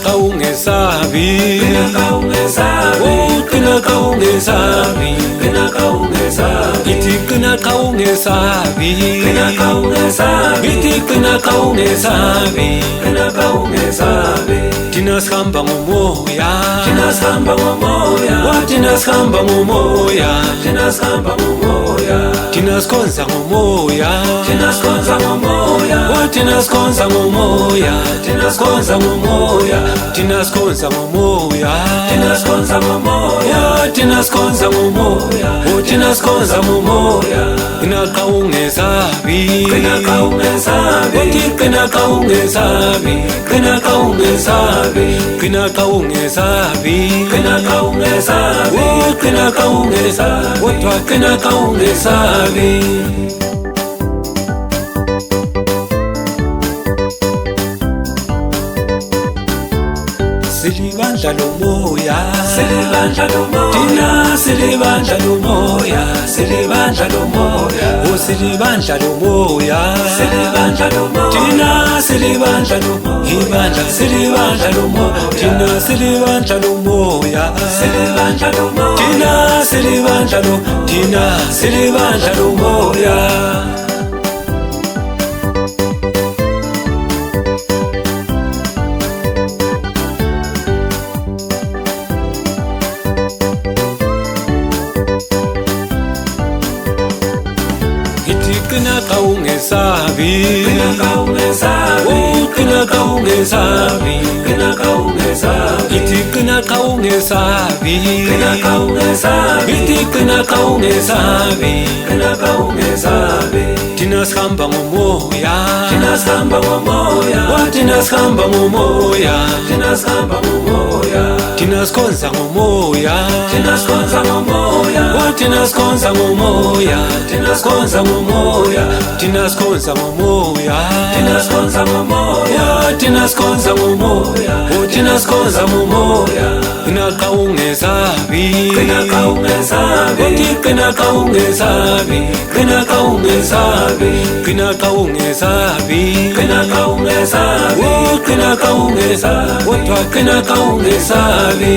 kaungesabi, Qina kaungesabi, iti qina kaungesabi, iti qina kaungesabi, tina sihamba ngomoya, watina sihamba ngomoya, tina sikhonza ngomoya, watina sikhonza ngomoya, tina sikhonza ngomoya, tina sikhonza ngomoya, tina sikhonza ngomoya, tina sikhonza ngomoya, qina kaungesabi, qina kaungesabi, qina kaungesabi, qina kaungesabi, qina kaungesabi, qina kaungesabi, qina kaungesabi, wotwa qina kaungesabi. Silibandla lomoya, tina silibandla lomoya, oh silibandla lomoya, tina silibandla lomoya, silibandla lomoya, tina silibandla lomoya, tina silibandla lomoya. Qina kaungesabi, oh qina kaungesabi, iti qina kaungesabi, iti qina kaungesabi, tina sihamba ngomoya, watina sihamba ngomoya, tina sikhonza ngomoya, watina sikhonza ngomoya, tina sikhonza ngomoya, tina sikhonza ngomoya, tina sikhonza ngomoya, oh tina sikhonza ngomoya, qina kaungesabi, qina kaungesabi, qina kaungesabi, qina kaungesabi, qina kaungesabi, oh qina kaungesabi, wotwa qina kaungesabi.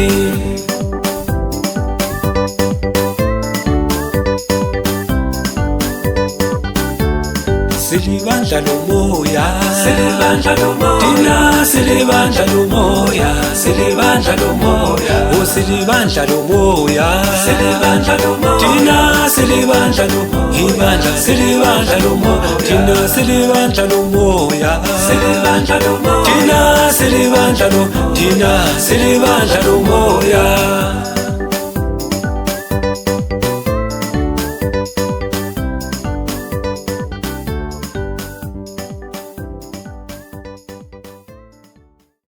Silibandla lomoya, tina silibandla lomoya, oh silibandla lomoya, tina silibandla lomoya, silibandla lomoya, tina silibandla lomoya, tina silibandla lomoya, tina silibandla lomoya.